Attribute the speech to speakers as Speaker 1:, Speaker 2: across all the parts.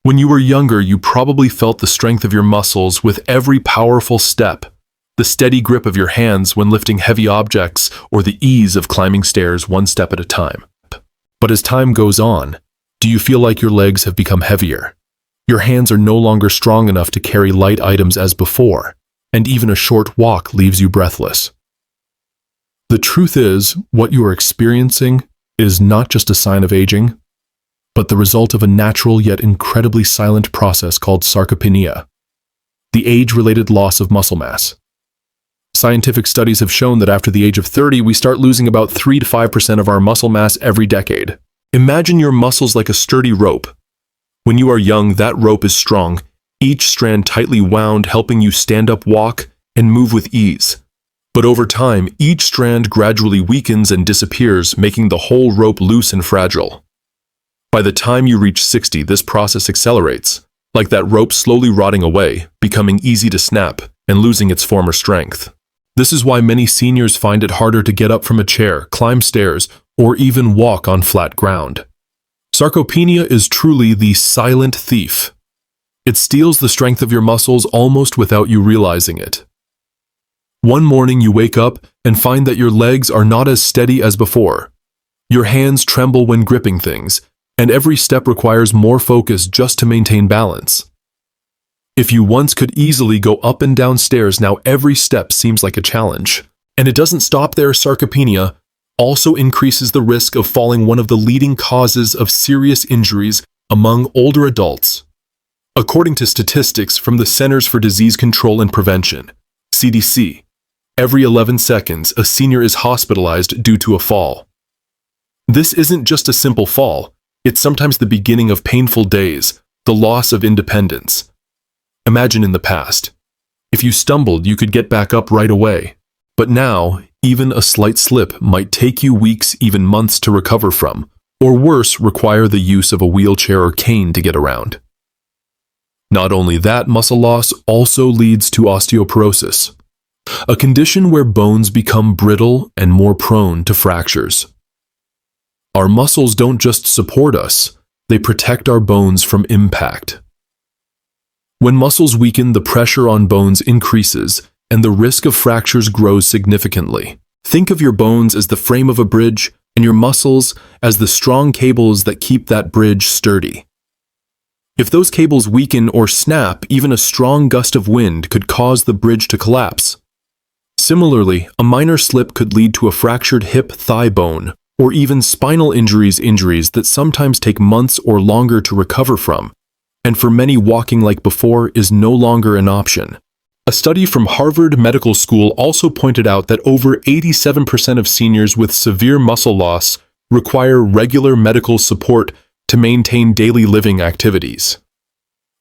Speaker 1: When you were younger, you probably felt the strength of your muscles with every powerful step, the steady grip of your hands when lifting heavy objects, or the ease of climbing stairs one step at a time. But as time goes on, do you feel like your legs have become heavier? Your hands are no longer strong enough to carry light items as before, and even a short walk leaves you breathless. The truth is, what you are experiencing is not just a sign of aging, but the result of a natural yet incredibly silent process called sarcopenia, the age-related loss of muscle mass. Scientific studies have shown that after the age of 30, we start losing about 3 to 5% of our muscle mass every decade. Imagine your muscles like a sturdy rope. When you are young, that rope is strong, each strand tightly wound, helping you stand up, walk, and move with ease. But over time, each strand gradually weakens and disappears, making the whole rope loose and fragile. By the time you reach 60, this process accelerates, like that rope slowly rotting away, becoming easy to snap, and losing its former strength. This is why many seniors find it harder to get up from a chair, climb stairs, or even walk on flat ground. Sarcopenia is truly the silent thief. It steals the strength of your muscles almost without you realizing it. One morning you wake up and find that your legs are not as steady as before. Your hands tremble when gripping things, and every step requires more focus just to maintain balance. If you once could easily go up and down stairs, now every step seems like a challenge. And it doesn't stop there. Sarcopenia also increases the risk of falling, one of the leading causes of serious injuries among older adults. According to statistics from the Centers for Disease Control and Prevention, CDC, every 11 seconds a senior is hospitalized due to a fall. This isn't just a simple fall, it's sometimes the beginning of painful days, the loss of independence. Imagine in the past. If you stumbled, you could get back up right away. But now, even a slight slip might take you weeks, even months to recover from, or worse, require the use of a wheelchair or cane to get around. Not only that, muscle loss also leads to osteoporosis, a condition where bones become brittle and more prone to fractures. Our muscles don't just support us, they protect our bones from impact. When muscles weaken, the pressure on bones increases, and the risk of fractures grows significantly. Think of your bones as the frame of a bridge, and your muscles as the strong cables that keep that bridge sturdy. If those cables weaken or snap, even a strong gust of wind could cause the bridge to collapse. Similarly, a minor slip could lead to a fractured hip, thigh bone, or even spinal injuries that sometimes take months or longer to recover from. And for many, walking like before is no longer an option. A study from Harvard Medical School also pointed out that over 87% of seniors with severe muscle loss require regular medical support to maintain daily living activities.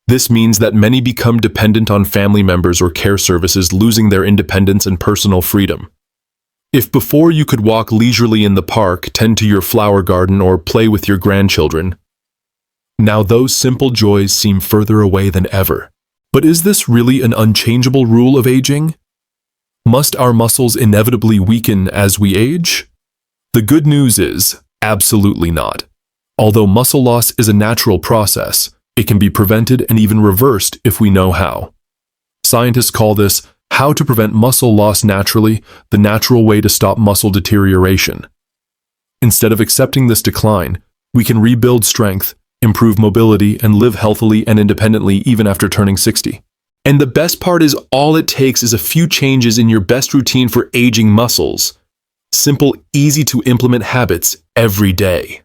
Speaker 1: This means that many become dependent on family members or care services, losing their independence and personal freedom. If before you could walk leisurely in the park, tend to your flower garden, or play with your grandchildren, now those simple joys seem further away than ever. But is this really an unchangeable rule of aging? Must our muscles inevitably weaken as we age? The good news is, absolutely not. Although muscle loss is a natural process, it can be prevented and even reversed if we know how. Scientists call this how to prevent muscle loss naturally, the natural way to stop muscle deterioration. Instead of accepting this decline, we can rebuild strength, improve mobility, and live healthily and independently even after turning 60. And the best part is, all it takes is a few changes in your best routine for aging muscles. Simple, easy to implement habits every day.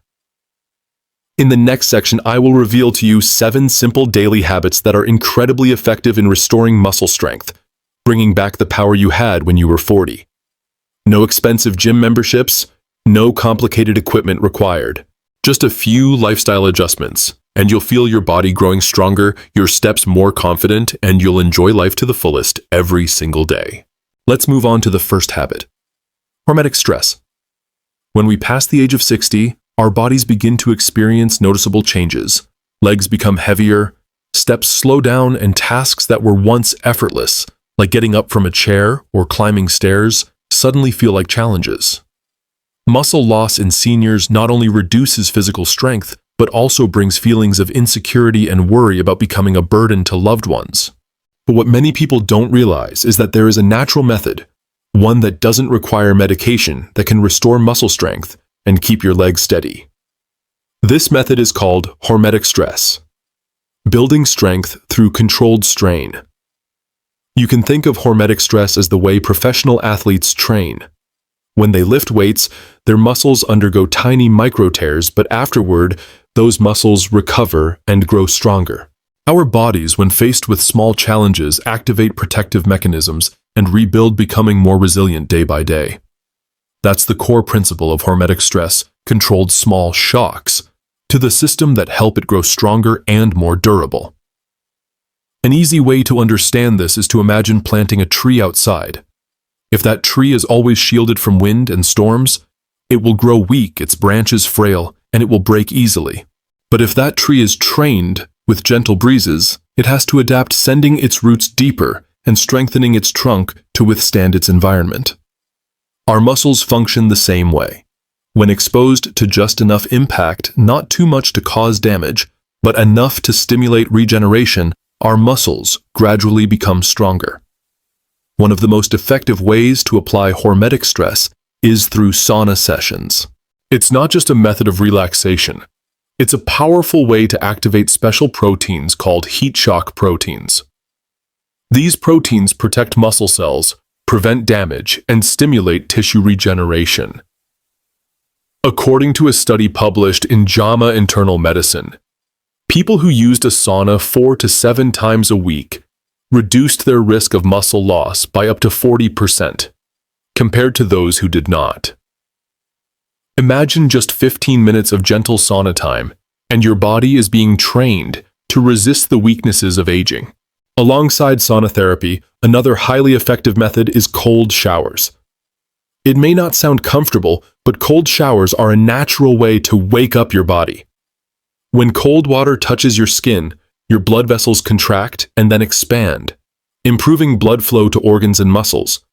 Speaker 1: In the next section, I will reveal to you 7 simple daily habits that are incredibly effective in restoring muscle strength, bringing back the power you had when you were 40. No expensive gym memberships, no complicated equipment required. Just a few lifestyle adjustments, and you'll feel your body growing stronger, your steps more confident, and you'll enjoy life to the fullest every single day. Let's move on to the first habit. Hormetic stress. When we pass the age of 60, our bodies begin to experience noticeable changes. Legs become heavier, steps slow down, and tasks that were once effortless, like getting up from a chair or climbing stairs, suddenly feel like challenges. Muscle loss in seniors not only reduces physical strength, but also brings feelings of insecurity and worry about becoming a burden to loved ones. But what many people don't realize is that there is a natural method, one that doesn't require medication, that can restore muscle strength and keep your legs steady. This method is called hormetic stress, building strength through controlled strain. You can think of hormetic stress as the way professional athletes train. When they lift weights, their muscles undergo tiny micro tears, but afterward, those muscles recover and grow stronger. Our bodies, when faced with small challenges, activate protective mechanisms and rebuild, becoming more resilient day by day. That's the core principle of hormetic stress, controlled small shocks to the system that help it grow stronger and more durable. An easy way to understand this is to imagine planting a tree outside. If that tree is always shielded from wind and storms, it will grow weak, its branches frail, and it will break easily. But if that tree is trained with gentle breezes, it has to adapt, sending its roots deeper and strengthening its trunk to withstand its environment. Our muscles function the same way. When exposed to just enough impact, not too much to cause damage, but enough to stimulate regeneration, our muscles gradually become stronger. One of the most effective ways to apply hormetic stress is through sauna sessions. It's not just a method of relaxation. It's a powerful way to activate special proteins called heat shock proteins. These proteins protect muscle cells, prevent damage, and stimulate tissue regeneration. According to a study published in JAMA Internal Medicine, people who used a sauna 4 to 7 times a week reduced their risk of muscle loss by up to 40%, compared to those who did not. Imagine just 15 minutes of gentle sauna time, and your body is being trained to resist the weaknesses of aging. Alongside sauna therapy, another highly effective method is cold showers. It may not sound comfortable, but cold showers are a natural way to wake up your body. When cold water touches your skin, your blood vessels contract and then expand, improving blood flow to organs and muscles.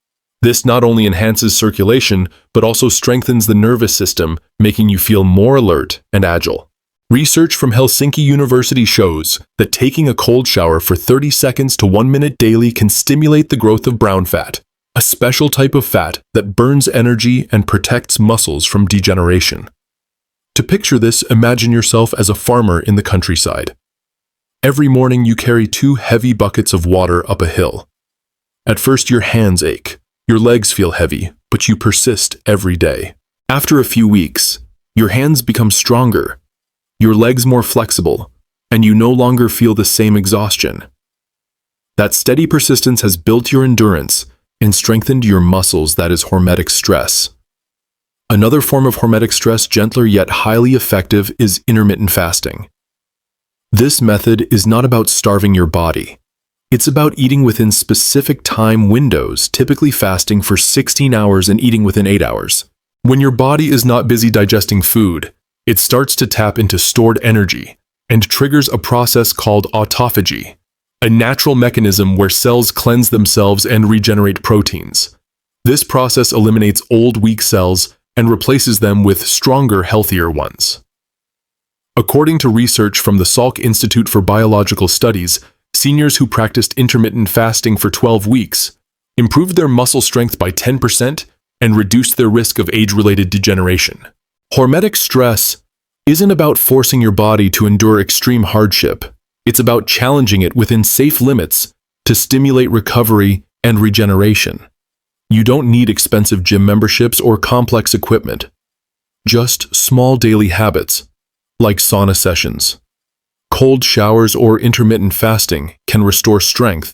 Speaker 1: This not only enhances circulation, but also strengthens the nervous system, making you feel more alert and agile. Research from Helsinki University shows that taking a cold shower for 30 seconds to 1 minute daily can stimulate the growth of brown fat, a special type of fat that burns energy and protects muscles from degeneration. To picture this, imagine yourself as a farmer in the countryside. Every morning you carry 2 heavy buckets of water up a hill. At first your hands ache, your legs feel heavy, but you persist every day. After a few weeks, your hands become stronger, your legs more flexible, and you no longer feel the same exhaustion. That steady persistence has built your endurance and strengthened your muscles. That is hormetic stress. Another form of hormetic stress, gentler yet highly effective, is intermittent fasting. This method is not about starving your body. It's about eating within specific time windows, typically fasting for 16 hours and eating within 8 hours. When your body is not busy digesting food, it starts to tap into stored energy and triggers a process called autophagy, a natural mechanism where cells cleanse themselves and regenerate proteins. This process eliminates old, weak cells and replaces them with stronger, healthier ones. According to research from the Salk Institute for Biological Studies, seniors who practiced intermittent fasting for 12 weeks improved their muscle strength by 10% and reduced their risk of age-related degeneration. Hormetic stress isn't about forcing your body to endure extreme hardship. It's about challenging it within safe limits to stimulate recovery and regeneration. You don't need expensive gym memberships or complex equipment. Just small daily habits, like sauna sessions, cold showers, or intermittent fasting can restore strength,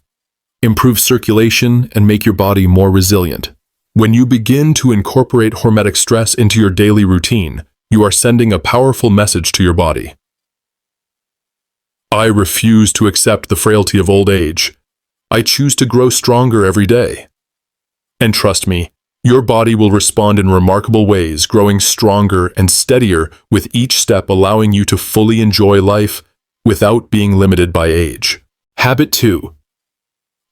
Speaker 1: improve circulation, and make your body more resilient. When you begin to incorporate hormetic stress into your daily routine, you are sending a powerful message to your body. I refuse to accept the frailty of old age. I choose to grow stronger every day. And trust me, your body will respond in remarkable ways, growing stronger and steadier with each step, allowing you to fully enjoy life without being limited by age. Habit 2.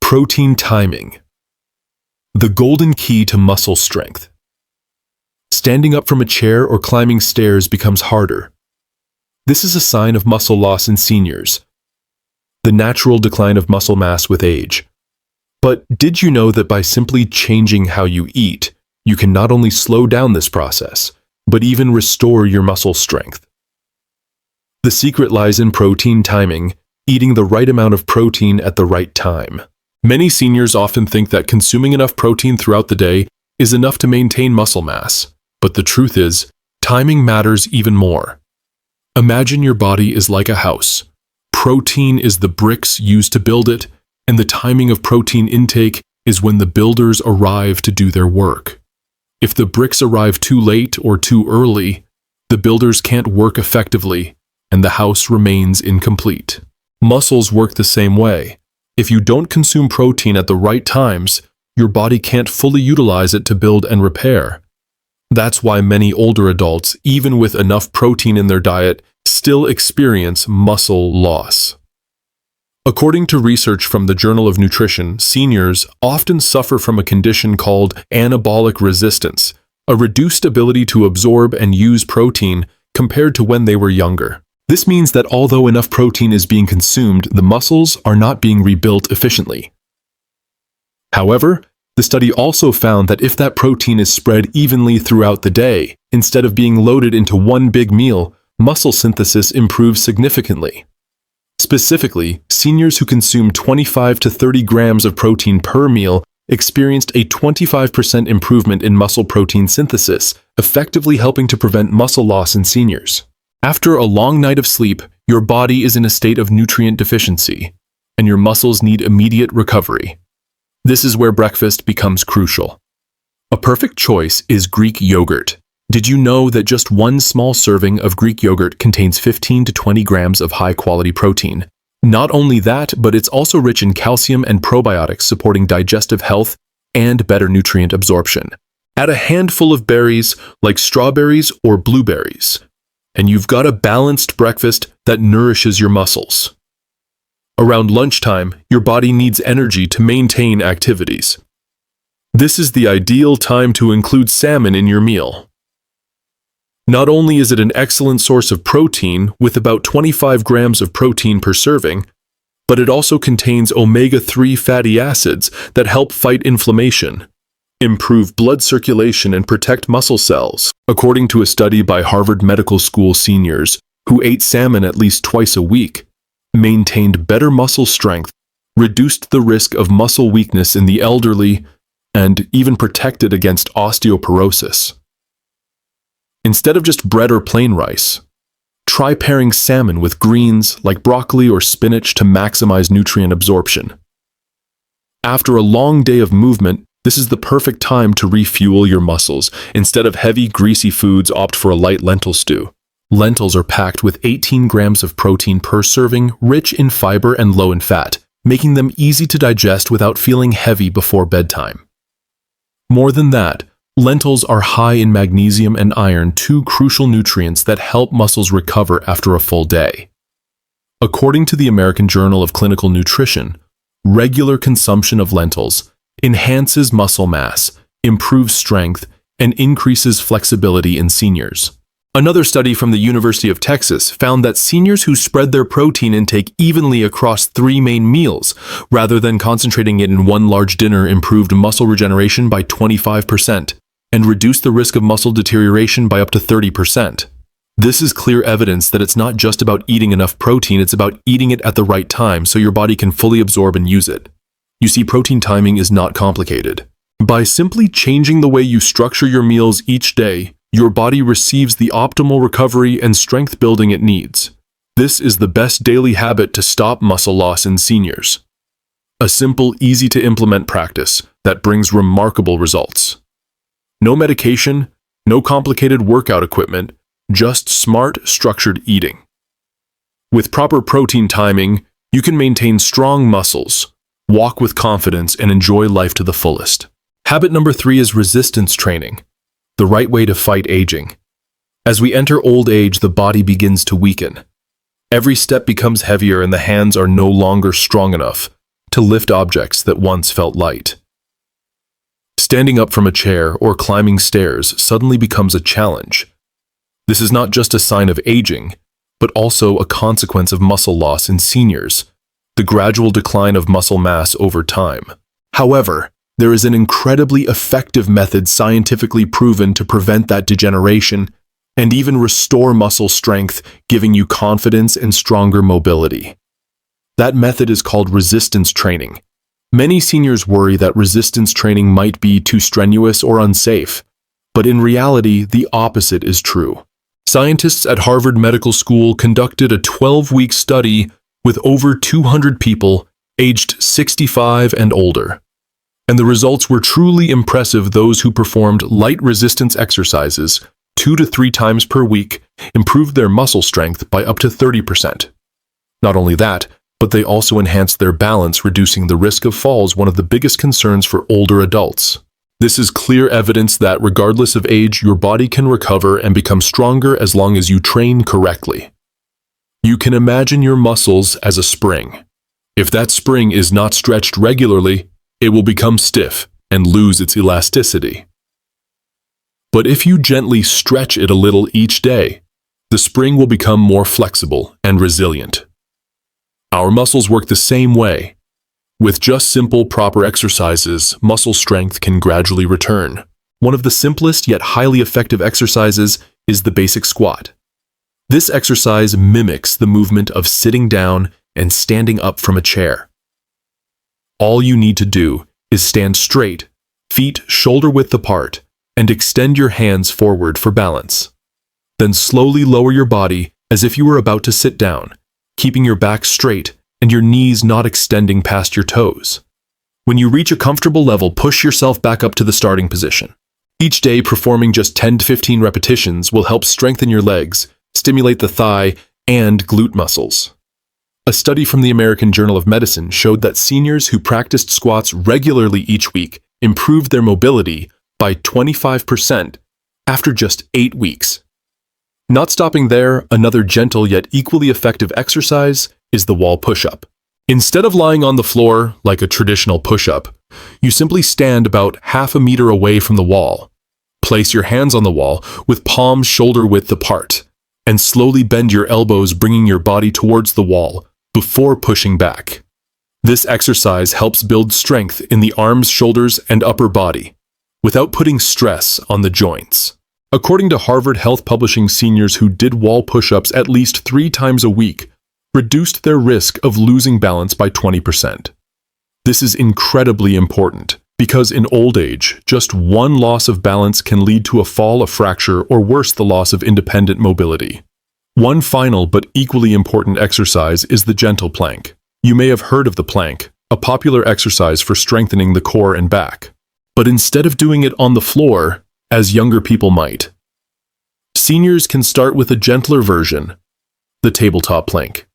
Speaker 1: Protein timing. The golden key to muscle strength. Standing up from a chair or climbing stairs becomes harder. This is a sign of muscle loss in seniors, the natural decline of muscle mass with age. But did you know that by simply changing how you eat, you can not only slow down this process, but even restore your muscle strength? The secret lies in protein timing, eating the right amount of protein at the right time. Many seniors often think that consuming enough protein throughout the day is enough to maintain muscle mass, but the truth is, timing matters even more. Imagine your body is like a house. Protein is the bricks used to build it, and the timing of protein intake is when the builders arrive to do their work. If the bricks arrive too late or too early, the builders can't work effectively, and the house remains incomplete. Muscles work the same way. If you don't consume protein at the right times, your body can't fully utilize it to build and repair. That's why many older adults, even with enough protein in their diet, still experience muscle loss. According to research from the Journal of Nutrition, seniors often suffer from a condition called anabolic resistance, a reduced ability to absorb and use protein compared to when they were younger. This means that although enough protein is being consumed, the muscles are not being rebuilt efficiently. However, the study also found that if that protein is spread evenly throughout the day, instead of being loaded into one big meal, muscle synthesis improves significantly. Specifically, seniors who consume 25 to 30 grams of protein per meal experienced a 25% improvement in muscle protein synthesis, effectively helping to prevent muscle loss in seniors. After a long night of sleep, your body is in a state of nutrient deficiency, and your muscles need immediate recovery. This is where breakfast becomes crucial. A perfect choice is Greek yogurt. Did you know that just one small serving of Greek yogurt contains 15 to 20 grams of high-quality protein? Not only that, but it's also rich in calcium and probiotics supporting digestive health and better nutrient absorption. Add a handful of berries like strawberries or blueberries, and you've got a balanced breakfast that nourishes your muscles. Around lunchtime, your body needs energy to maintain activities. This is the ideal time to include salmon in your meal. Not only is it an excellent source of protein with about 25 grams of protein per serving, but it also contains omega-3 fatty acids that help fight inflammation, improve blood circulation, and protect muscle cells. According to a study by Harvard Medical School seniors who ate salmon at least twice a week, maintained better muscle strength, reduced the risk of muscle weakness in the elderly, and even protected against osteoporosis. Instead of just bread or plain rice, try pairing salmon with greens like broccoli or spinach to maximize nutrient absorption. After a long day of movement, this is the perfect time to refuel your muscles. Instead of heavy, greasy foods, opt for a light lentil stew. Lentils are packed with 18 grams of protein per serving, rich in fiber and low in fat, making them easy to digest without feeling heavy before bedtime. More than that, lentils are high in magnesium and iron, two crucial nutrients that help muscles recover after a full day. According to the American Journal of Clinical Nutrition, regular consumption of lentils enhances muscle mass, improves strength, and increases flexibility in seniors. Another study from the University of Texas found that seniors who spread their protein intake evenly across 3 main meals, rather than concentrating it in one large dinner, improved muscle regeneration by 25% and reduced the risk of muscle deterioration by up to 30%. This is clear evidence that it's not just about eating enough protein, it's about eating it at the right time so your body can fully absorb and use it. You see, protein timing is not complicated. By simply changing the way you structure your meals each day, your body receives the optimal recovery and strength building it needs. This is the best daily habit to stop muscle loss in seniors. A simple, easy-to-implement practice that brings remarkable results. No medication, no complicated workout equipment, just smart, structured eating. With proper protein timing, you can maintain strong muscles, walk with confidence, and enjoy life to the fullest. Habit number 3 is resistance training. The right way to fight aging. As we enter old age, the body begins to weaken. Every step becomes heavier and the hands are no longer strong enough to lift objects that once felt light. Standing up from a chair or climbing stairs suddenly becomes a challenge. This is not just a sign of aging, but also a consequence of muscle loss in seniors, the gradual decline of muscle mass over time. However, there is an incredibly effective method scientifically proven to prevent that degeneration and even restore muscle strength, giving you confidence and stronger mobility. That method is called resistance training. Many seniors worry that resistance training might be too strenuous or unsafe, but in reality, the opposite is true. Scientists at Harvard Medical School conducted a 12-week study with over 200 people aged 65 and older. And the results were truly impressive. Those who performed light resistance exercises 2 to 3 times per week improved their muscle strength by up to 30%. Not only that, but they also enhanced their balance, reducing the risk of falls, one of the biggest concerns for older adults. This is clear evidence that regardless of age, your body can recover and become stronger as long as you train correctly. You can imagine your muscles as a spring. If that spring is not stretched regularly, it will become stiff and lose its elasticity. But if you gently stretch it a little each day, the spring will become more flexible and resilient. Our muscles work the same way. With just simple, proper exercises, muscle strength can gradually return. One of the simplest yet highly effective exercises is the basic squat. This exercise mimics the movement of sitting down and standing up from a chair. All you need to do is stand straight, feet shoulder-width apart, and extend your hands forward for balance. Then slowly lower your body as if you were about to sit down, keeping your back straight and your knees not extending past your toes. When you reach a comfortable level, push yourself back up to the starting position. Each day, performing just 10 to 15 repetitions will help strengthen your legs, stimulate the thigh and glute muscles. A study from the American Journal of Medicine showed that seniors who practiced squats regularly each week improved their mobility by 25% after just 8 weeks. Not stopping there, another gentle yet equally effective exercise is the wall push-up. Instead of lying on the floor like a traditional push-up, you simply stand about half a meter away from the wall. Place your hands on the wall with palms shoulder-width apart, and slowly bend your elbows, bringing your body towards the wall before pushing back. This exercise helps build strength in the arms, shoulders, and upper body, without putting stress on the joints. According to Harvard Health Publishing, seniors who did wall push-ups at least 3 times a week reduced their risk of losing balance by 20%. This is incredibly important because in old age, just one loss of balance can lead to a fall, a fracture, or worse, the loss of independent mobility. One final but equally important exercise is the gentle plank. You may have heard of the plank, a popular exercise for strengthening the core and back. But instead of doing it on the floor, as younger people might, seniors can start with a gentler version, the tabletop plank.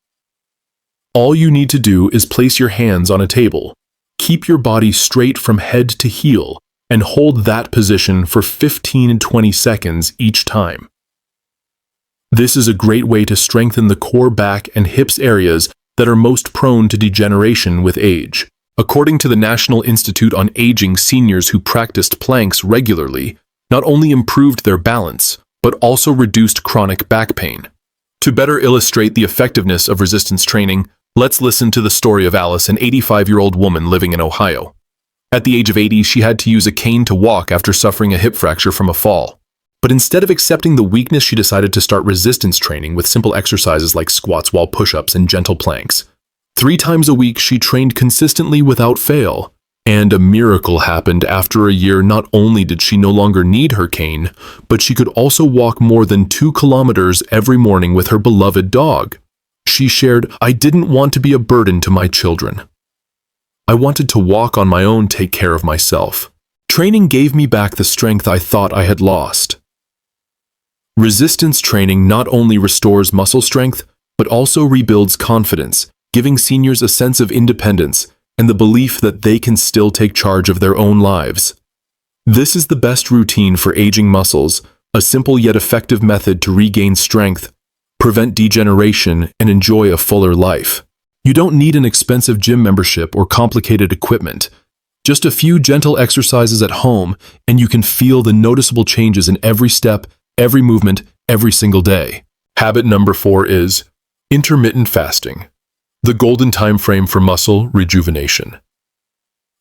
Speaker 1: All you need to do is place your hands on a table, keep your body straight from head to heel, and hold that position for 15 and 20 seconds each time. This is a great way to strengthen the core, back, and hips, areas that are most prone to degeneration with age. According to the National Institute on Aging, seniors who practiced planks regularly not only improved their balance, but also reduced chronic back pain. To better illustrate the effectiveness of resistance training, let's listen to the story of Alice, an 85-year-old woman living in Ohio. At the age of 80, she had to use a cane to walk after suffering a hip fracture from a fall. But instead of accepting the weakness, she decided to start resistance training with simple exercises like squats, wall push-ups, and gentle planks. 3 times a week, she trained consistently without fail. And a miracle happened. After a year, not only did she no longer need her cane, but she could also walk more than 2 kilometers every morning with her beloved dog. She shared, "I didn't want to be a burden to my children. I wanted to walk on my own, take care of myself. Training gave me back the strength I thought I had lost." Resistance training not only restores muscle strength, but also rebuilds confidence, giving seniors a sense of independence and the belief that they can still take charge of their own lives. This is the best routine for aging muscles, a simple yet effective method to regain strength, prevent degeneration, and enjoy a fuller life. You don't need an expensive gym membership or complicated equipment. Just a few gentle exercises at home, and you can feel the noticeable changes in every step, every movement, every single day. Habit number 4 is intermittent fasting, the golden time frame for muscle rejuvenation.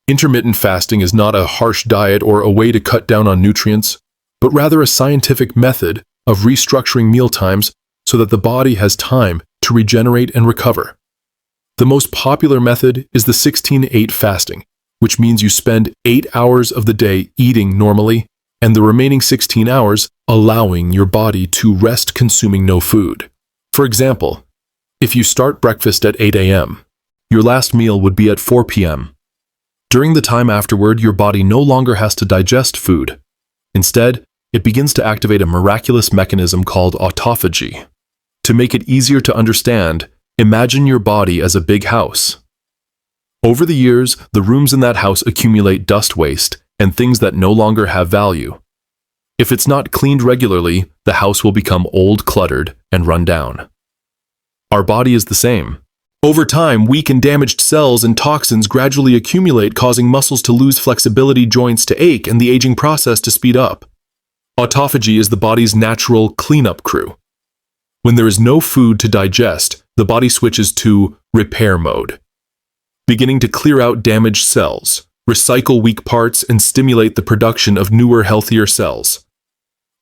Speaker 1: Intermittent fasting is not a harsh diet or a way to cut down on nutrients, but rather a scientific method of restructuring mealtimes so that the body has time to regenerate and recover. The most popular method is the 16-8 fasting, which means you spend 8 hours of the day eating normally and the remaining 16 hours allowing your body to rest consuming no food. For example, if you start breakfast at 8 a.m., your last meal would be at 4 p.m. During the time afterward, your body no longer has to digest food. Instead, it begins to activate a miraculous mechanism called autophagy. To make it easier to understand, imagine your body as a big house. Over the years, the rooms in that house accumulate dust waste and things that no longer have value. If it's not cleaned regularly, the house will become old, cluttered, and run down. Our body is the same. Over time, weak and damaged cells and toxins gradually accumulate, causing muscles to lose flexibility, joints to ache, and the aging process to speed up. Autophagy is the body's natural cleanup crew. When there is no food to digest, the body switches to repair mode, beginning to clear out damaged cells, recycle weak parts, and stimulate the production of newer, healthier cells.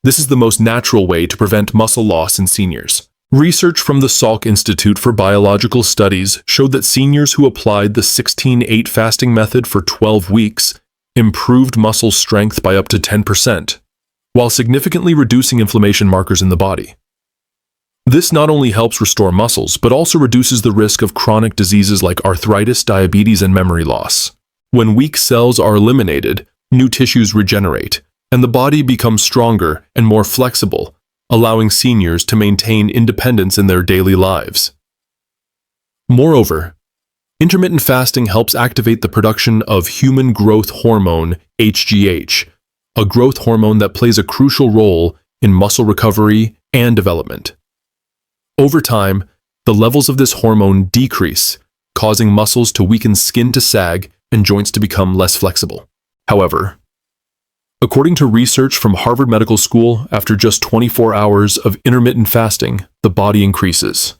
Speaker 1: This is the most natural way to prevent muscle loss in seniors. Research from the Salk Institute for Biological Studies showed that seniors who applied the 16-8 fasting method for 12 weeks improved muscle strength by up to 10%, while significantly reducing inflammation markers in the body. This not only helps restore muscles, but also reduces the risk of chronic diseases like arthritis, diabetes, and memory loss. When weak cells are eliminated, new tissues regenerate, and the body becomes stronger and more flexible, allowing seniors to maintain independence in their daily lives. Moreover, intermittent fasting helps activate the production of human growth hormone, HGH, a growth hormone that plays a crucial role in muscle recovery and development. Over time, the levels of this hormone decrease, causing muscles to weaken, skin to sag, and joints to become less flexible. However, according to research from Harvard Medical School, after just 24 hours of intermittent fasting, the body increases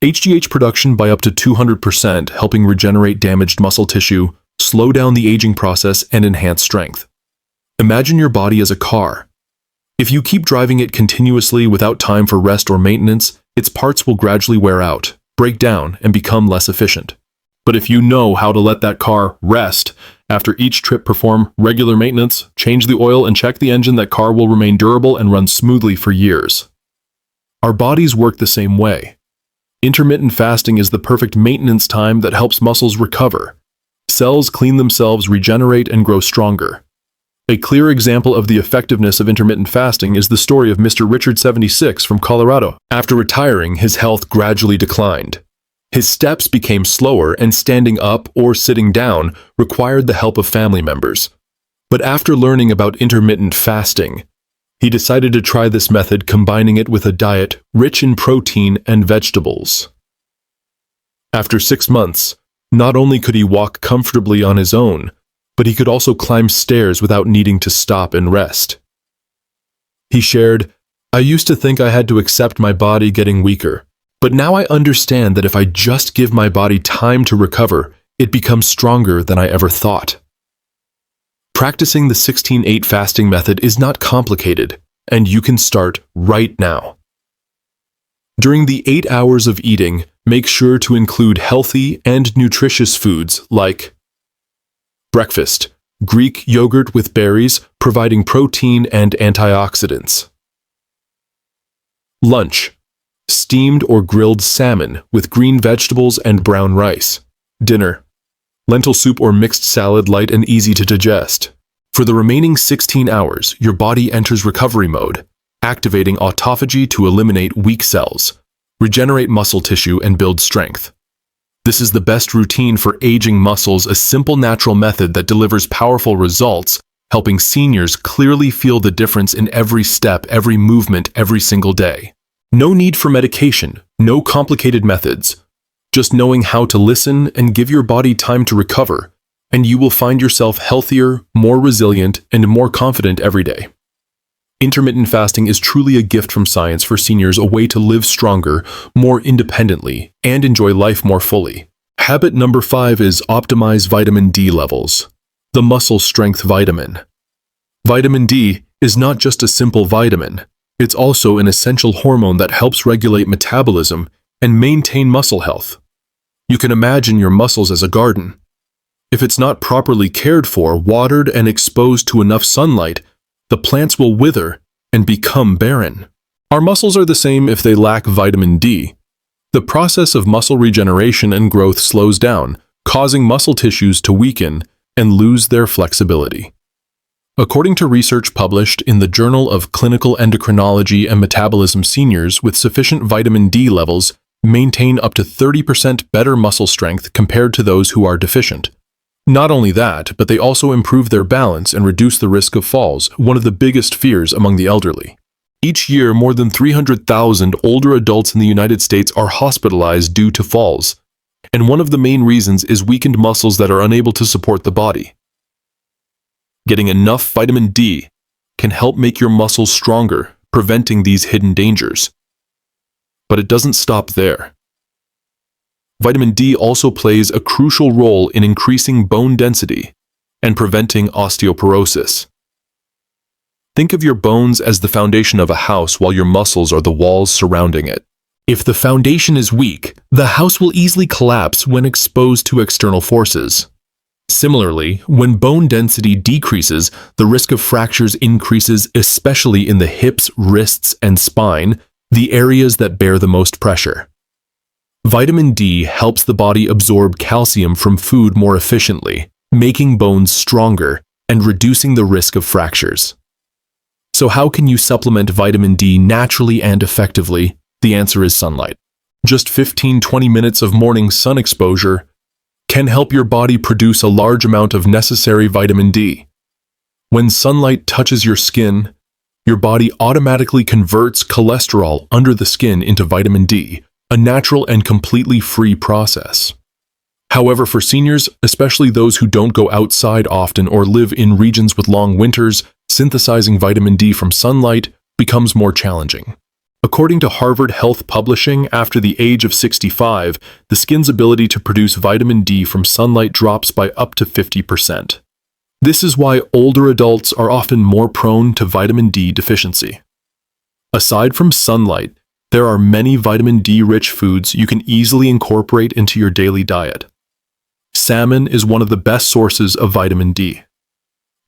Speaker 1: HGH production by up to 200%, helping regenerate damaged muscle tissue, slow down the aging process, and enhance strength. Imagine your body as a car. If you keep driving it continuously without time for rest or maintenance, its parts will gradually wear out, break down, and become less efficient. But if you know how to let that car rest, after each trip perform regular maintenance, change the oil, and check the engine, that car will remain durable and run smoothly for years. Our bodies work the same way. Intermittent fasting is the perfect maintenance time that helps muscles recover. Cells clean themselves, regenerate, and grow stronger. A clear example of the effectiveness of intermittent fasting is the story of Mr. Richard, 76, from Colorado. After retiring, his health gradually declined. His steps became slower, and standing up or sitting down required the help of family members. But after learning about intermittent fasting, he decided to try this method, combining it with a diet rich in protein and vegetables. After 6 months, not only could he walk comfortably on his own, but he could also climb stairs without needing to stop and rest. He shared, "I used to think I had to accept my body getting weaker. But now I understand that if I just give my body time to recover, it becomes stronger than I ever thought." Practicing the 16-8 fasting method is not complicated, and you can start right now. During the 8 hours of eating, make sure to include healthy and nutritious foods like breakfast, Greek yogurt with berries, providing protein and antioxidants. Lunch, steamed or grilled salmon with green vegetables and brown rice. Dinner, lentil soup or mixed salad, light and easy to digest. For the remaining 16 hours, your body enters recovery mode, activating autophagy to eliminate weak cells, regenerate muscle tissue, and build strength. This is the best routine for aging muscles, a simple natural method that delivers powerful results, helping seniors clearly feel the difference in every step, every movement, every single day. No need for medication, no complicated methods. Just knowing how to listen and give your body time to recover, and you will find yourself healthier, more resilient, and more confident every day. Intermittent fasting is truly a gift from science for seniors, a way to live stronger, more independently, and enjoy life more fully. Habit number 5 is optimize vitamin D levels. The muscle strength vitamin. Vitamin D is not just a simple vitamin. It's also an essential hormone that helps regulate metabolism and maintain muscle health. You can imagine your muscles as a garden. If it's not properly cared for, watered, and exposed to enough sunlight, the plants will wither and become barren. Our muscles are the same if they lack vitamin D. The process of muscle regeneration and growth slows down, causing muscle tissues to weaken and lose their flexibility. According to research published in the Journal of Clinical Endocrinology and Metabolism, seniors with sufficient vitamin D levels maintain up to 30% better muscle strength compared to those who are deficient. Not only that, but they also improve their balance and reduce the risk of falls, one of the biggest fears among the elderly. Each year, more than 300,000 older adults in the United States are hospitalized due to falls, and one of the main reasons is weakened muscles that are unable to support the body. Getting enough vitamin D can help make your muscles stronger, preventing these hidden dangers. But it doesn't stop there. Vitamin D also plays a crucial role in increasing bone density and preventing osteoporosis. Think of your bones as the foundation of a house, while your muscles are the walls surrounding it. If the foundation is weak, the house will easily collapse when exposed to external forces. Similarly, when bone density decreases, the risk of fractures increases, especially in the hips, wrists, and spine, the areas that bear the most pressure. Vitamin D helps the body absorb calcium from food more efficiently, making bones stronger and reducing the risk of fractures. So how can you supplement vitamin D naturally and effectively? The answer is sunlight. Just 15-20 minutes of morning sun exposure can help your body produce a large amount of necessary vitamin D. When sunlight touches your skin, your body automatically converts cholesterol under the skin into vitamin D, a natural and completely free process. However, for seniors, especially those who don't go outside often or live in regions with long winters, synthesizing vitamin D from sunlight becomes more challenging. According to Harvard Health Publishing, after the age of 65, the skin's ability to produce vitamin D from sunlight drops by up to 50%. This is why older adults are often more prone to vitamin D deficiency. Aside from sunlight, there are many vitamin D-rich foods you can easily incorporate into your daily diet. Salmon is one of the best sources of vitamin D.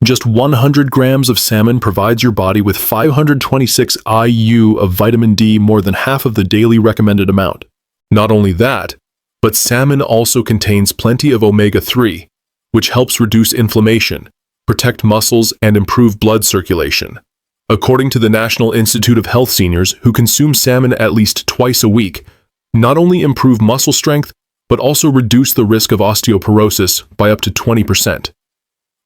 Speaker 1: Just 100 grams of salmon provides your body with 526 IU of vitamin D, more than half of the daily recommended amount. Not only that, but salmon also contains plenty of omega-3, which helps reduce inflammation, protect muscles, and improve blood circulation. According to the National Institute of Health, seniors who consume salmon at least twice a week not only improve muscle strength, but also reduce the risk of osteoporosis by up to 20%.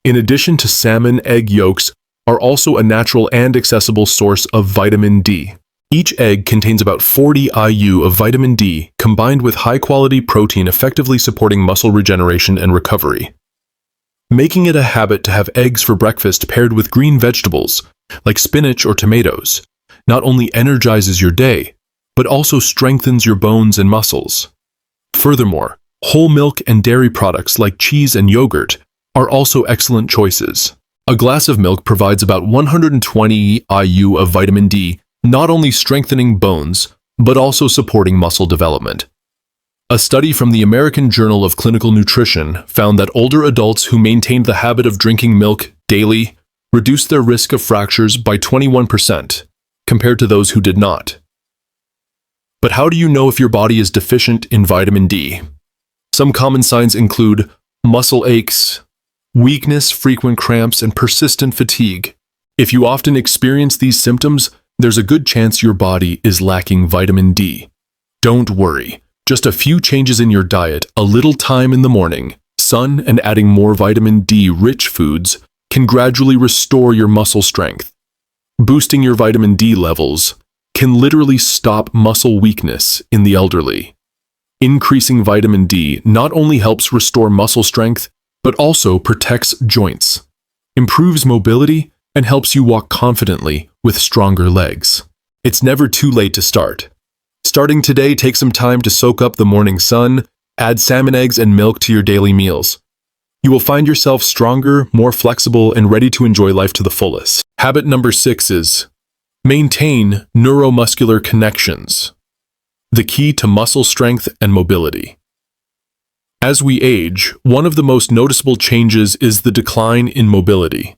Speaker 1: In addition to salmon, egg yolks are also a natural and accessible source of vitamin D. Each egg contains about 40 IU of vitamin D, combined with high-quality protein, effectively supporting muscle regeneration and recovery. Making it a habit to have eggs for breakfast paired with green vegetables, like spinach or tomatoes, not only energizes your day, but also strengthens your bones and muscles. Furthermore, whole milk and dairy products like cheese and yogurt are also excellent choices. A glass of milk provides about 120 IU of vitamin D, not only strengthening bones, but also supporting muscle development. A study from the American Journal of Clinical Nutrition found that older adults who maintained the habit of drinking milk daily reduced their risk of fractures by 21%, compared to those who did not. But how do you know if your body is deficient in vitamin D? Some common signs include muscle aches, weakness, frequent cramps, and persistent fatigue. If you often experience these symptoms, there's a good chance your body is lacking vitamin D. Don't worry. Just a few changes in your diet, a little time in the morning, sun, and adding more vitamin D-rich foods can gradually restore your muscle strength. Boosting your vitamin D levels can literally stop muscle weakness in the elderly. Increasing vitamin D not only helps restore muscle strength, but also protects joints, improves mobility, and helps you walk confidently with stronger legs. It's never too late to start. Starting today, take some time to soak up the morning sun, add salmon eggs and milk to your daily meals. You will find yourself stronger, more flexible, and ready to enjoy life to the fullest. Habit number 6 is maintain neuromuscular connections, the key to muscle strength and mobility. As we age, one of the most noticeable changes is the decline in mobility.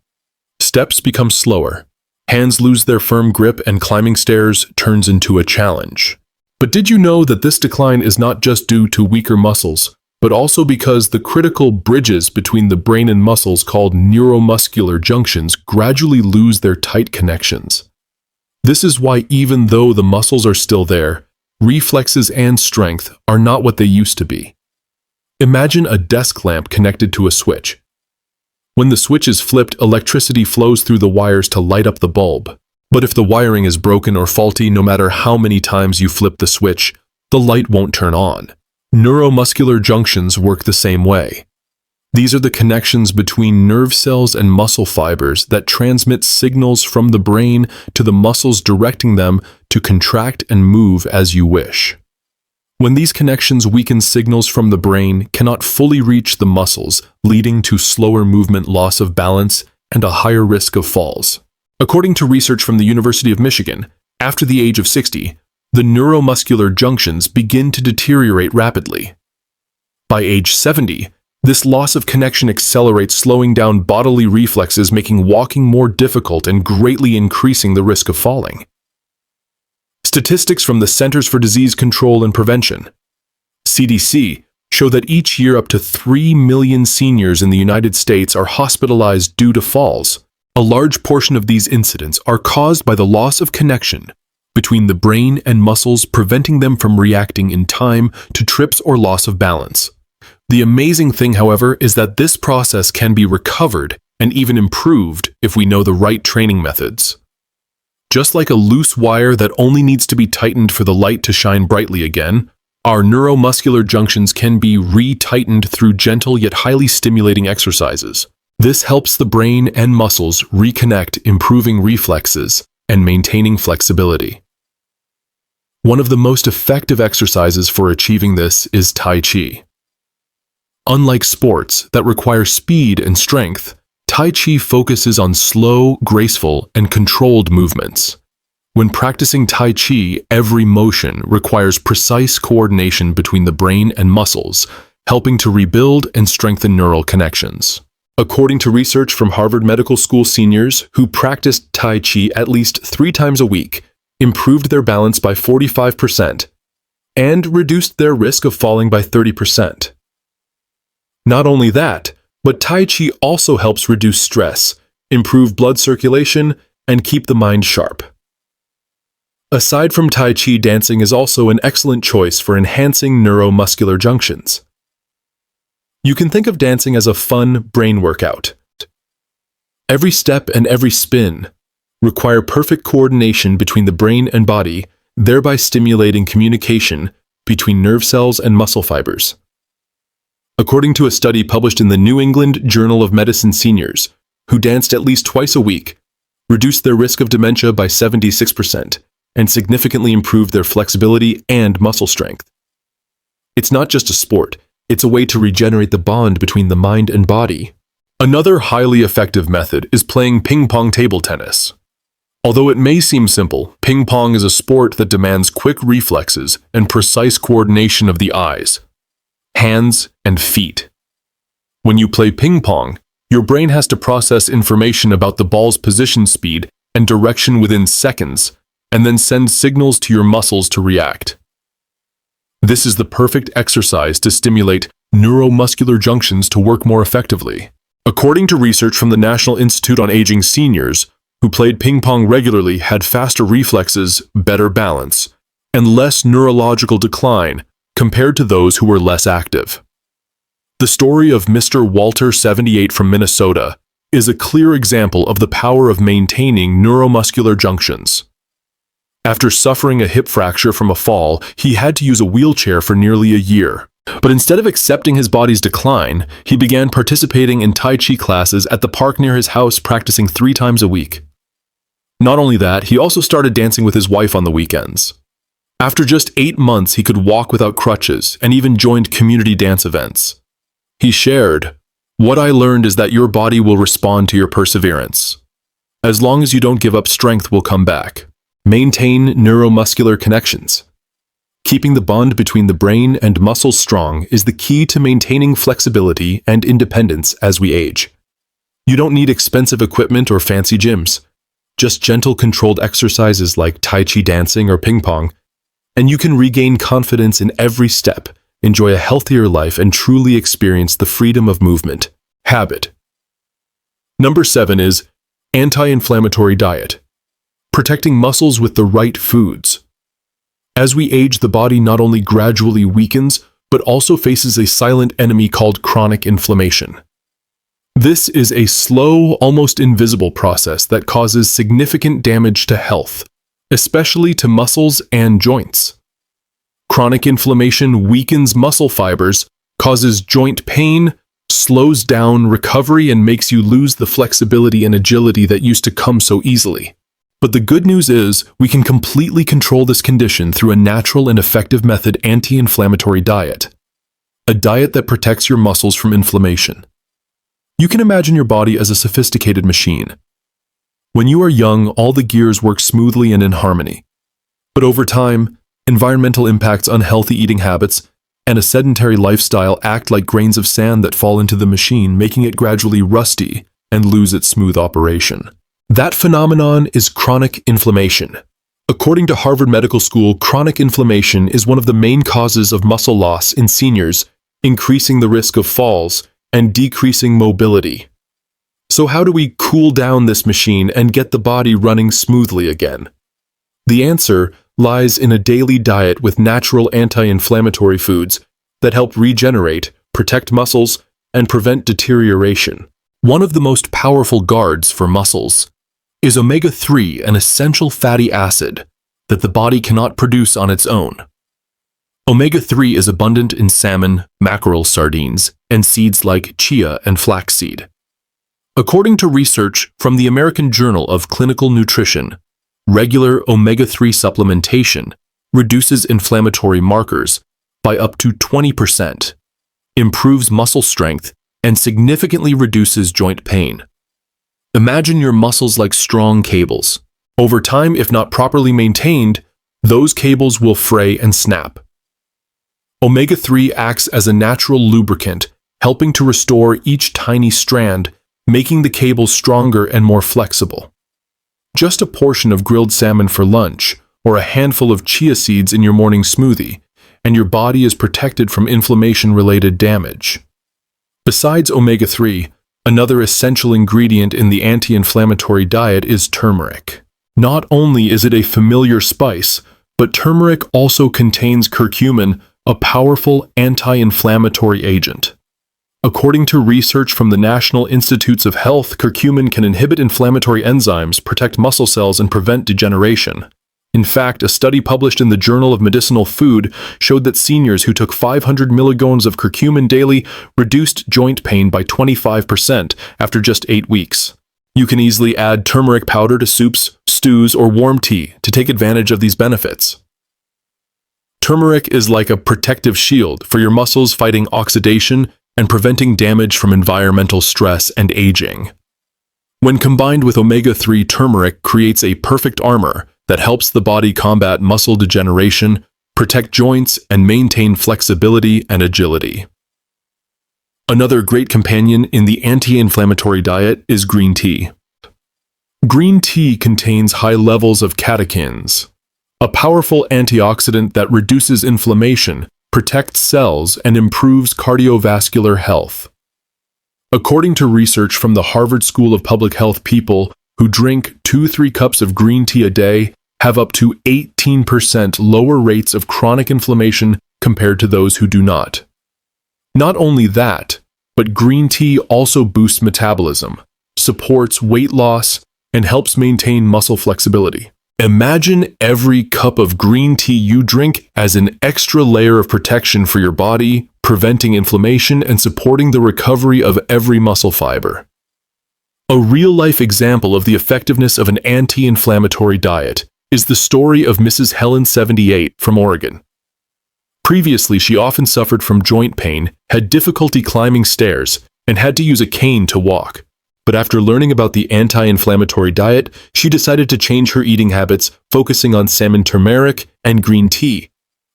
Speaker 1: Steps become slower, hands lose their firm grip, and climbing stairs turns into a challenge. But did you know that this decline is not just due to weaker muscles, but also because the critical bridges between the brain and muscles called neuromuscular junctions gradually lose their tight connections? This is why even though the muscles are still there, reflexes and strength are not what they used to be. Imagine a desk lamp connected to a switch. When the switch is flipped, electricity flows through the wires to light up the bulb. But if the wiring is broken or faulty, no matter how many times you flip the switch, the light won't turn on. Neuromuscular junctions work the same way. These are the connections between nerve cells and muscle fibers that transmit signals from the brain to the muscles, directing them to contract and move as you wish. When these connections weaken, signals from the brain cannot fully reach the muscles, leading to slower movement, loss of balance, and a higher risk of falls. According to research from the University of Michigan, after the age of 60, the neuromuscular junctions begin to deteriorate rapidly. By age 70, this loss of connection accelerates, slowing down bodily reflexes, making walking more difficult and greatly increasing the risk of falling. Statistics from the Centers for Disease Control and Prevention, CDC, show that each year up to 3 million seniors in the United States are hospitalized due to falls. A large portion of these incidents are caused by the loss of connection between the brain and muscles, preventing them from reacting in time to trips or loss of balance. The amazing thing, however, is that this process can be recovered and even improved if we know the right training methods. Just like a loose wire that only needs to be tightened for the light to shine brightly again, our neuromuscular junctions can be re-tightened through gentle yet highly stimulating exercises. This helps the brain and muscles reconnect, improving reflexes and maintaining flexibility. One of the most effective exercises for achieving this is Tai Chi. Unlike sports that require speed and strength, Tai Chi focuses on slow, graceful, and controlled movements. When practicing Tai Chi, every motion requires precise coordination between the brain and muscles, helping to rebuild and strengthen neural connections. According to research from Harvard Medical School, seniors who practiced Tai Chi at least 3 times a week improved their balance by 45% and reduced their risk of falling by 30%. Not only that, but Tai Chi also helps reduce stress, improve blood circulation, and keep the mind sharp. Aside from Tai Chi, dancing is also an excellent choice for enhancing neuromuscular junctions. You can think of dancing as a fun brain workout. Every step and every spin require perfect coordination between the brain and body, thereby stimulating communication between nerve cells and muscle fibers. According to a study published in the New England Journal of Medicine, seniors who danced at least twice a week reduced their risk of dementia by 76% and significantly improved their flexibility and muscle strength. It's not just a sport, it's a way to regenerate the bond between the mind and body. Another highly effective method is playing ping pong table tennis. Although it may seem simple, ping pong is a sport that demands quick reflexes and precise coordination of the eyes, hands, and feet. When you play ping pong, your brain has to process information about the ball's position, speed, and direction within seconds, and then send signals to your muscles to react. This is the perfect exercise to stimulate neuromuscular junctions to work more effectively. According to research from the National Institute on Aging, seniors who played ping pong regularly had faster reflexes, better balance, and less neurological decline compared to those who were less active. The story of Mr. Walter, 78, from Minnesota, is a clear example of the power of maintaining neuromuscular junctions. After suffering a hip fracture from a fall, he had to use a wheelchair for nearly a year. But instead of accepting his body's decline, he began participating in Tai Chi classes at the park near his house, practicing 3 times a week. Not only that, he also started dancing with his wife on the weekends. After just 8 months, he could walk without crutches and even joined community dance events. He shared, "What I learned is that your body will respond to your perseverance. As long as you don't give up, strength will come back." Maintain neuromuscular connections. Keeping the bond between the brain and muscles strong is the key to maintaining flexibility and independence as we age. You don't need expensive equipment or fancy gyms. Just gentle, controlled exercises like Tai Chi dancing or ping pong, and you can regain confidence in every step, enjoy a healthier life, and truly experience the freedom of movement. Habit. Number 7 is anti-inflammatory diet. Protecting muscles with the right foods. As we age, the body not only gradually weakens, but also faces a silent enemy called chronic inflammation. This is a slow, almost invisible process that causes significant damage to health, especially to muscles and joints. Chronic inflammation weakens muscle fibers, causes joint pain, slows down recovery, and makes you lose the flexibility and agility that used to come so easily. But the good news is, we can completely control this condition through a natural and effective method: anti-inflammatory diet. A diet that protects your muscles from inflammation. You can imagine your body as a sophisticated machine. When you are young, all the gears work smoothly and in harmony. But over time, environmental impacts, unhealthy eating habits, and a sedentary lifestyle act like grains of sand that fall into the machine, making it gradually rusty and lose its smooth operation. That phenomenon is chronic inflammation. According to Harvard Medical School, chronic inflammation is one of the main causes of muscle loss in seniors, increasing the risk of falls and decreasing mobility. So how do we cool down this machine and get the body running smoothly again? The answer lies in a daily diet with natural anti-inflammatory foods that help regenerate, protect muscles, and prevent deterioration. One of the most powerful guards for muscles is omega-3, an essential fatty acid that the body cannot produce on its own. Omega-3 is abundant in salmon, mackerel, sardines, and seeds like chia and flaxseed. According to research from the American Journal of Clinical Nutrition, regular omega-3 supplementation reduces inflammatory markers by up to 20%, improves muscle strength, and significantly reduces joint pain. Imagine your muscles like strong cables. Over time, if not properly maintained, those cables will fray and snap. Omega-3 acts as a natural lubricant, helping to restore each tiny strand, making the cable stronger and more flexible. Just a portion of grilled salmon for lunch, or a handful of chia seeds in your morning smoothie, and your body is protected from inflammation-related damage. Besides omega-3, another essential ingredient in the anti-inflammatory diet is turmeric. Not only is it a familiar spice, but turmeric also contains curcumin, a powerful anti-inflammatory agent. According to research from the National Institutes of Health, curcumin can inhibit inflammatory enzymes, protect muscle cells, and prevent degeneration. In fact, a study published in the Journal of Medicinal Food showed that seniors who took 500 milligrams of curcumin daily reduced joint pain by 25% after just 8 weeks. You can easily add turmeric powder to soups, stews, or warm tea to take advantage of these benefits. Turmeric is like a protective shield for your muscles, fighting oxidation and preventing damage from environmental stress and aging. When combined with omega-3, turmeric creates a perfect armor that helps the body combat muscle degeneration, protect joints, and maintain flexibility and agility. Another great companion in the anti-inflammatory diet is green tea. Green tea contains high levels of catechins, a powerful antioxidant that reduces inflammation, protects cells, and improves cardiovascular health. According to research from the Harvard School of Public Health, people who drink 2-3 cups of green tea a day have up to 18% lower rates of chronic inflammation compared to those who do not. Not only that, but green tea also boosts metabolism, supports weight loss, and helps maintain muscle flexibility. Imagine every cup of green tea you drink as an extra layer of protection for your body, preventing inflammation and supporting the recovery of every muscle fiber. A real-life example of the effectiveness of an anti-inflammatory diet is the story of Mrs. Helen, 78, from Oregon. Previously, she often suffered from joint pain, had difficulty climbing stairs, and had to use a cane to walk. But after learning about the anti-inflammatory diet, she decided to change her eating habits, focusing on salmon turmeric and green tea.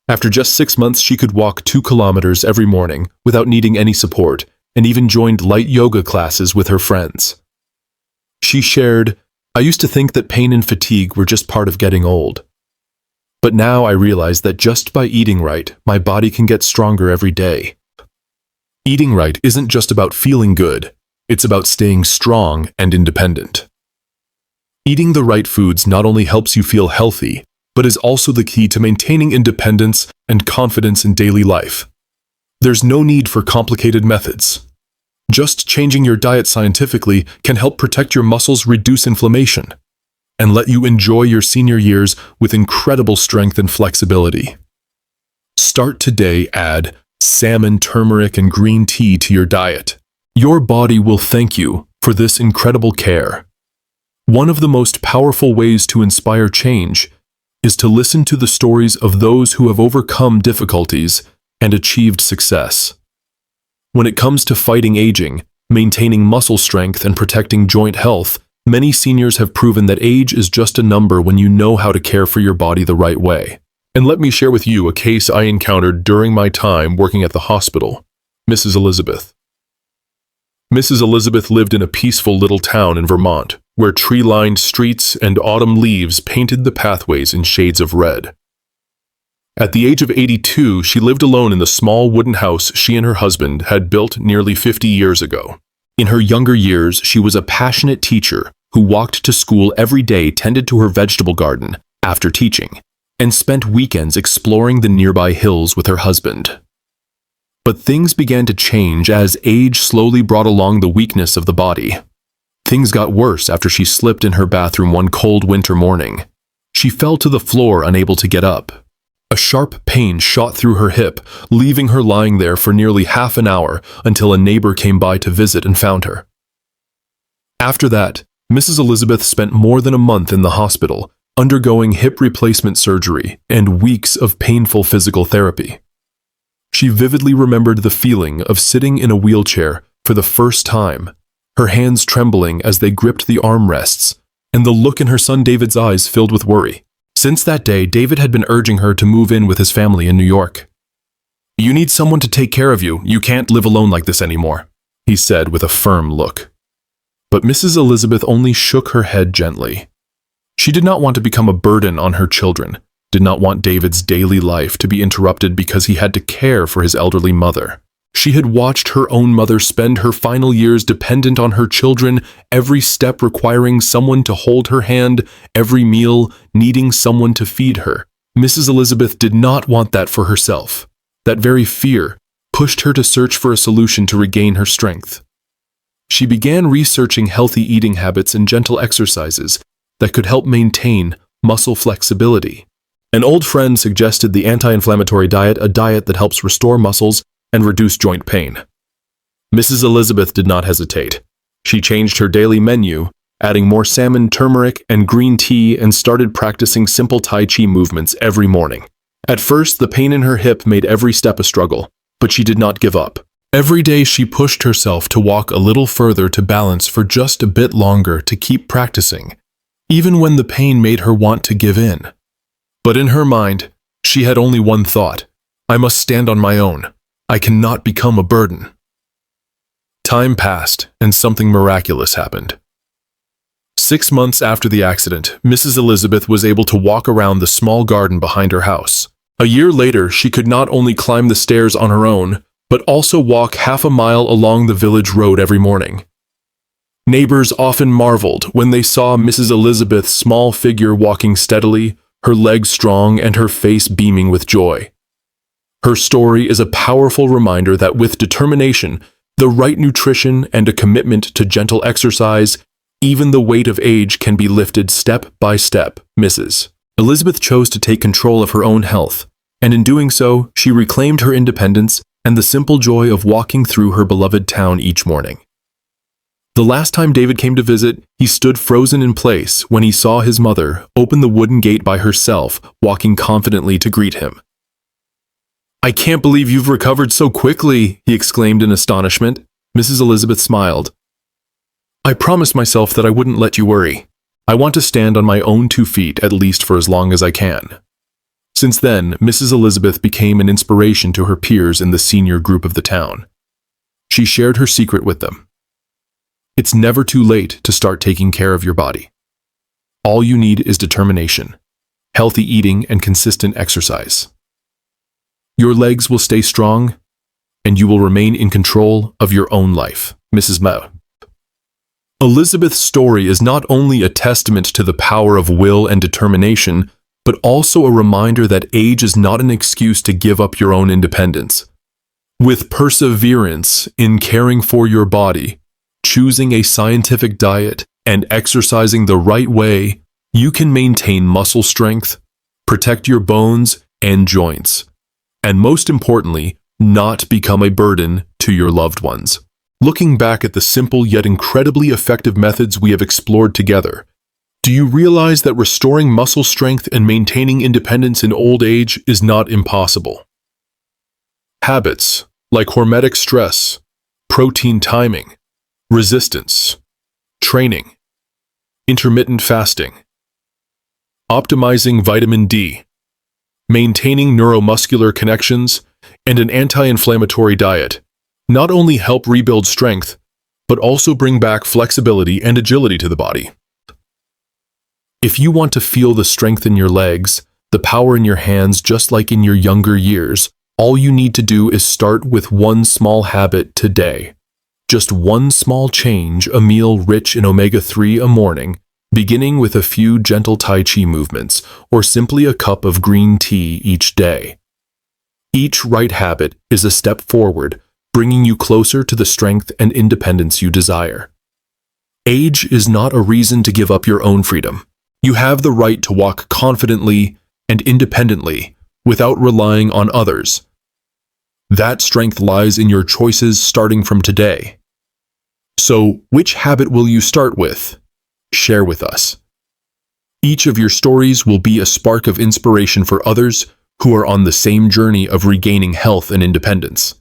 Speaker 1: After just 6 months, she could walk 2 kilometers every morning without needing any support, and even joined light yoga classes with her friends. She shared, "I used to think that pain and fatigue were just part of getting old. But now I realize that just by eating right, my body can get stronger every day." Eating right isn't just about feeling good, it's about staying strong and independent. Eating the right foods not only helps you feel healthy, but is also the key to maintaining independence and confidence in daily life. There's no need for complicated methods. Just changing your diet scientifically can help protect your muscles, reduce inflammation, and let you enjoy your senior years with incredible strength and flexibility. Start today. Add salmon, turmeric, and green tea to your diet. Your body will thank you for this incredible care. One of the most powerful ways to inspire change is to listen to the stories of those who have overcome difficulties and achieved success. When it comes to fighting aging, maintaining muscle strength, and protecting joint health, many seniors have proven that age is just a number when you know how to care for your body the right way. And let me share with you a case I encountered during my time working at the hospital. Mrs. Elizabeth. Mrs. Elizabeth lived in a peaceful little town in Vermont, where tree-lined streets and autumn leaves painted the pathways in shades of red. At the age of 82, she lived alone in the small wooden house she and her husband had built nearly 50 years ago. In her younger years, she was a passionate teacher who walked to school every day, tended to her vegetable garden after teaching, and spent weekends exploring the nearby hills with her husband. But things began to change as age slowly brought along the weakness of the body. Things got worse after she slipped in her bathroom one cold winter morning. She fell to the floor, unable to get up. A sharp pain shot through her hip, leaving her lying there for nearly half an hour until a neighbor came by to visit and found her. After that, Mrs. Elizabeth spent more than a month in the hospital, undergoing hip replacement surgery and weeks of painful physical therapy. She vividly remembered the feeling of sitting in a wheelchair for the first time, her hands trembling as they gripped the armrests, and the look in her son David's eyes filled with worry. Since that day, David had been urging her to move in with his family in New York. "You need someone to take care of you. You can't live alone like this anymore," he said with a firm look. But Mrs. Elizabeth only shook her head gently. She did not want to become a burden on her children, did not want David's daily life to be interrupted because he had to care for his elderly mother. She had watched her own mother spend her final years dependent on her children, every step requiring someone to hold her hand, every meal needing someone to feed her. Mrs. Elizabeth did not want that for herself. That very fear pushed her to search for a solution to regain her strength. She began researching healthy eating habits and gentle exercises that could help maintain muscle flexibility. An old friend suggested the anti-inflammatory diet, a diet that helps restore muscles and reduce joint pain. Mrs. Elizabeth did not hesitate. She changed her daily menu, adding more salmon, turmeric, and green tea, and started practicing simple Tai Chi movements every morning. At first, the pain in her hip made every step a struggle, but she did not give up. Every day she pushed herself to walk a little further, to balance for just a bit longer, to keep practicing, even when the pain made her want to give in. But in her mind, she had only one thought: I must stand on my own. I cannot become a burden. Time passed, and something miraculous happened. 6 months after the accident, Mrs. Elizabeth was able to walk around the small garden behind her house. A year later, she could not only climb the stairs on her own, but also walk half a mile along the village road every morning. Neighbors often marveled when they saw Mrs. Elizabeth's small figure walking steadily, her legs strong and her face beaming with joy. Her story is a powerful reminder that with determination, the right nutrition, and a commitment to gentle exercise, even the weight of age can be lifted step by step. Mrs. Elizabeth chose to take control of her own health, and in doing so, she reclaimed her independence and the simple joy of walking through her beloved town each morning. The last time David came to visit, he stood frozen in place when he saw his mother open the wooden gate by herself, walking confidently to greet him. "I can't believe you've recovered so quickly," he exclaimed in astonishment. Mrs. Elizabeth smiled. "I promised myself that I wouldn't let you worry. I want to stand on my own 2 feet at least for as long as I can." Since then, Mrs. Elizabeth became an inspiration to her peers in the senior group of the town. She shared her secret with them. It's never too late to start taking care of your body. All you need is determination, healthy eating, and consistent exercise. Your legs will stay strong, and you will remain in control of your own life. Mrs. Mao. Elizabeth's story is not only a testament to the power of will and determination, but also a reminder that age is not an excuse to give up your own independence. With perseverance in caring for your body, choosing a scientific diet, and exercising the right way, you can maintain muscle strength, protect your bones and joints, and most importantly, not become a burden to your loved ones. Looking back at the simple yet incredibly effective methods we have explored together, do you realize that restoring muscle strength and maintaining independence in old age is not impossible? Habits like hormetic stress, protein timing, resistance, training, intermittent fasting, optimizing vitamin D, maintaining neuromuscular connections, and an anti-inflammatory diet not only help rebuild strength, but also bring back flexibility and agility to the body. If you want to feel the strength in your legs, the power in your hands just like in your younger years, all you need to do is start with one small habit today. Just one small change, a meal rich in omega-3 a morning, beginning with a few gentle Tai Chi movements, or simply a cup of green tea each day. Each right habit is a step forward, bringing you closer to the strength and independence you desire. Age is not a reason to give up your own freedom. You have the right to walk confidently and independently without relying on others. That strength lies in your choices starting from today. So, which habit will you start with? Share with us. Each of your stories will be a spark of inspiration for others who are on the same journey of regaining health and independence.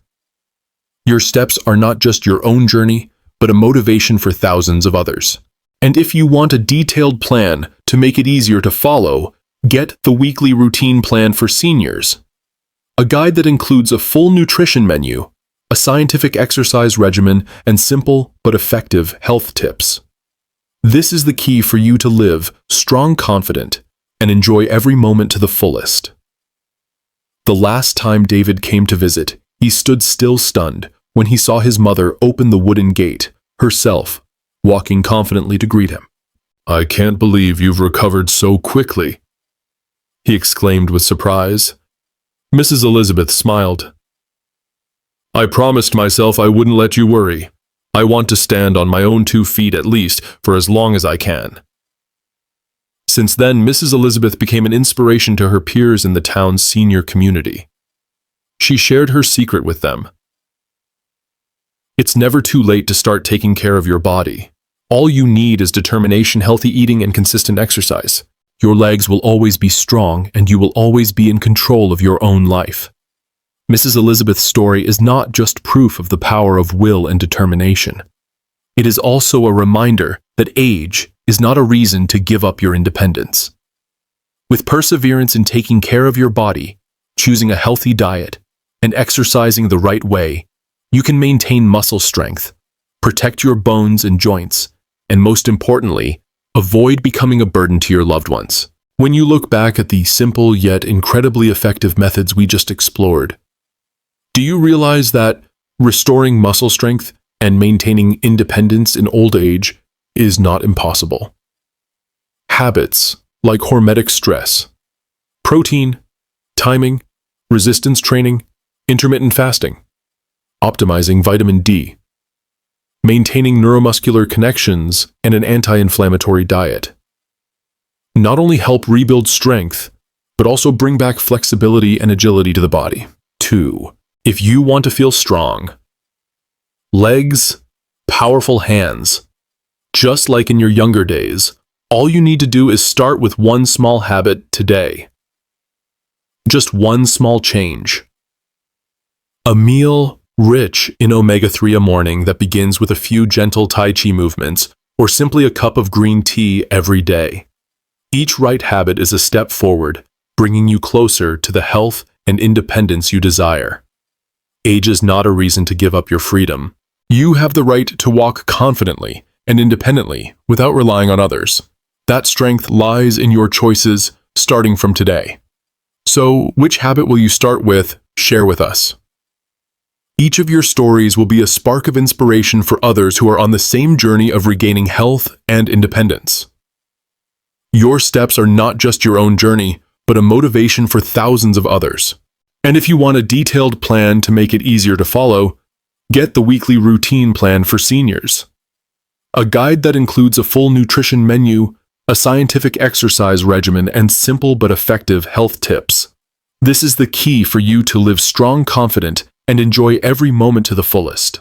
Speaker 1: Your steps are not just your own journey, but a motivation for thousands of others. And if you want a detailed plan to make it easier to follow, get the Weekly Routine Plan for Seniors, a guide that includes a full nutrition menu, a scientific exercise regimen, and simple but effective health tips. This is the key for you to live strong, confident, and enjoy every moment to the fullest. The last time David came to visit, he stood still stunned when he saw his mother open the wooden gate, herself, walking confidently to greet him. "I can't believe you've recovered so quickly," he exclaimed with surprise. Mrs. Elizabeth smiled. "I promised myself I wouldn't let you worry. I want to stand on my own 2 feet at least for as long as I can." Since then, Mrs. Elizabeth became an inspiration to her peers in the town's senior community. She shared her secret with them. It's never too late to start taking care of your body. All you need is determination, healthy eating, and consistent exercise. Your legs will always be strong, and you will always be in control of your own life. Mrs. Elizabeth's story is not just proof of the power of will and determination. It is also a reminder that age is not a reason to give up your independence. With perseverance in taking care of your body, choosing a healthy diet, and exercising the right way, you can maintain muscle strength, protect your bones and joints, and most importantly, avoid becoming a burden to your loved ones. When you look back at the simple yet incredibly effective methods we just explored, do you realize that restoring muscle strength and maintaining independence in old age is not impossible? Habits like hormetic stress, protein, timing, resistance training, intermittent fasting, optimizing vitamin D, maintaining neuromuscular connections, and an anti-inflammatory diet not only help rebuild strength, but also bring back flexibility and agility to the body. 2. If you want to feel strong, legs, powerful hands, just like in your younger days, all you need to do is start with one small habit today. Just one small change. A meal rich in omega-3 a morning that begins with a few gentle Tai Chi movements, or simply a cup of green tea every day. Each right habit is a step forward, bringing you closer to the health and independence you desire. Age is not a reason to give up your freedom. You have the right to walk confidently and independently without relying on others. That strength lies in your choices starting from today. So, which habit will you start with? Share with us. Each of your stories will be a spark of inspiration for others who are on the same journey of regaining health and independence. Your steps are not just your own journey, but a motivation for thousands of others. And if you want a detailed plan to make it easier to follow, get the weekly routine plan for seniors. A guide that includes a full nutrition menu, a scientific exercise regimen, and simple but effective health tips. This is the key for you to live strong, confident, and enjoy every moment to the fullest.